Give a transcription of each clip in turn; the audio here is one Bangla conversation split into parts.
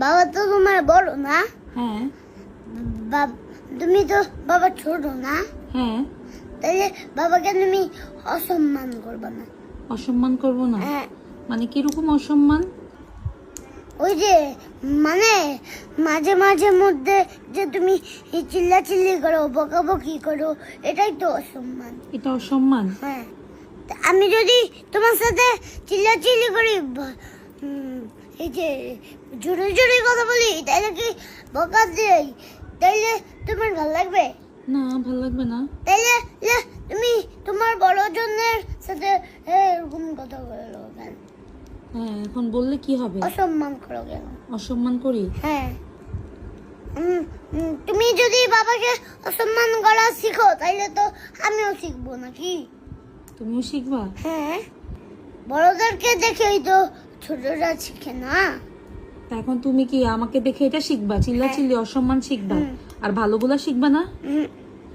বাবা তো তোমার বড় না? হ্যাঁ। তুমি তো বাবা ছোট না? হ্যাঁ। তাহলে বাবাকে তুমি অসম্মান করবে না? অসম্মান করব না? হ্যাঁ। মানে কিরকম অসম্মান? ওই যে মানে মাঝে মাঝে মধ্যে যে তুমি চিল্লাচিল্লি করো, বকাবকি করো, এটাই তো অসম্মান। এটা অসম্মান? হ্যাঁ। তা আমি যদি তোমার সাথে চিল্লাচিল্লি করি, এই যে জোরে জোরে কথা বলি, তাহলে কি বকা দেই, তাইলে তোমার ভালো লাগবে? না, ভালো লাগবে না। তাইলে তুমি তোমার বড় জনের সাথে এরকম কথা বলো কেন? হ্যাঁ, এখন বললে কি হবে? অসম্মান করো কেন? অসম্মান করি? হ্যাঁ। তুমি যদি বাবাকে অসম্মান করা শিখো, তাইলে তো আমিও শিখবো নাকি? তুমিও শিখবা? হ্যাঁ, বড়দেরকে দেখেই তো ছোটরা শিখে না? তা এখন তুমি কি আমাকে দেখে এটা শিখবা? চিল্লাচিল্লি অসম্মান শিখবা? আর ভালোগুলা শিখবা না?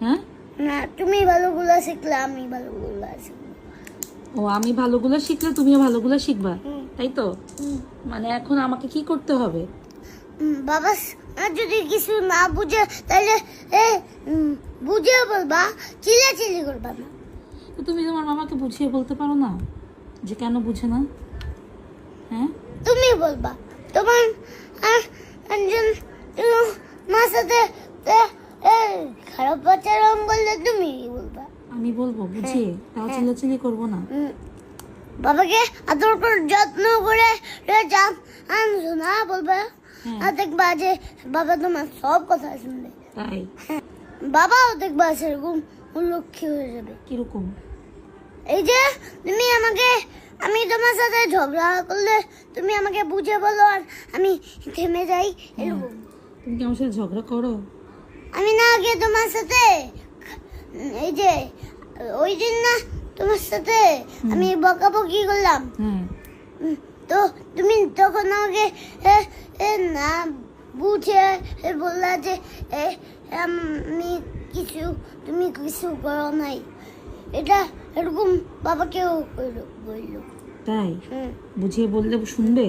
হ্যাঁ না, তুমি ভালোগুলা শিখলে আমি ভালোগুলা শিখবো। ও, আমি ভালোগুলা শিখলে তুমিও ভালোগুলা শিখবা, তাই তো? মানে এখন আমাকে কি করতে হবে? বাবা যদি কিছু না বুঝে, তাহলে বুঝিয়ে বলবা, চিল্লাচিল্লি করবা না। তো তুমি তোমার মামাকে বুঝিয়ে বলতে পারো না যে কেন বুঝে না? হ্যাঁ, তুমি বলবা। তোমার একজন মার সাথে খারাপ আচরণ করলে তুমি বলবা। আমি বলবো বুঝিয়ে, তাও চিল্লাচিল্লি করবো না। বাবাকে আদর করে যত্ন করে আনছো না বলবা, আর দেখবা যে বাবা তোমার সব কথা শুনবে। তাই? বাবাও দেখবা সেরকম লক্ষ্মী হয়ে যাবে। কিরকম? এই যে আমি তোমার সাথে ঝগড়া করলে তুমি আমাকে বুঝে বলো, আর আমি থেমে যাই, এরকম। তুমি কি আমার সাথে ঝগড়া করো? আমি না আগে তোমার সাথে এই যে ওই দিন না তোমার সাথে আমি বকাবকি করলাম, তো তুমি তখন আমাকে না বুঝে বললা যে আমি তুমি কিছু করো নাই। এটা এরকম বাবাকেও বললো। তাই? বুঝিয়ে বললে শুনবে?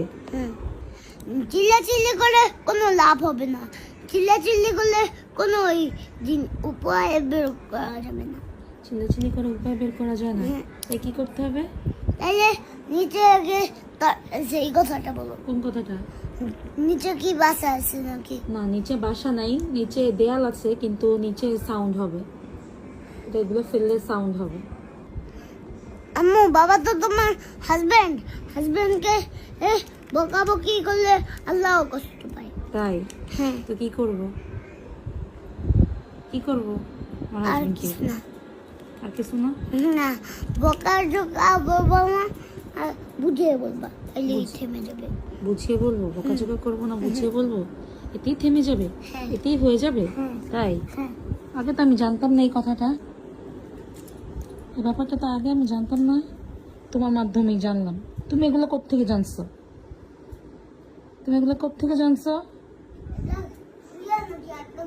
চিল্লাচিল্লি করে কোনো লাভ হবে না। চিল্লাচিল্লি করলে কোনো উপায় বের করা যাবে না। চিল্লাচিল্লি করে উপায় বের করা যায় না? তাই কি করতে হবে? তাইলে নিচে আগে সেই কথাটা বলো। কোন কথাটা? নিচে কি বাসা আছে নাকি? না, নিচে বাসা নাই, নিচে দেয়াল আছে, কিন্তু নিচে সাউন্ড হবে। এগুলো ফেললে সাউন্ড হবে। আম্মু, বাবা তো তোমার হাজবেন্ডকে বকাবকি করলে আল্লাহও কষ্ট পায়। তাই? হ্যাঁ। তো কি করব? আর কিছু না। আর কিছু না? না, বকার জোকা বলবো না, আর বুঝিয়ে বলবা, তাইলেই থেমে যাবে। বুঝিয়ে বলবো? বকাঝকা করবো না, বুঝিয়ে বলবো, এতেই থেমে যাবে? এতেই হয়ে যাবে? তাই? আগে তো আমি জানতাম না এই কথাটা, এই ব্যাপারটা তো আগে আমি জানতাম না, তোমার মাধ্যমেই জানলাম। তুমি এগুলো কোত্থেকে জানছো? এটা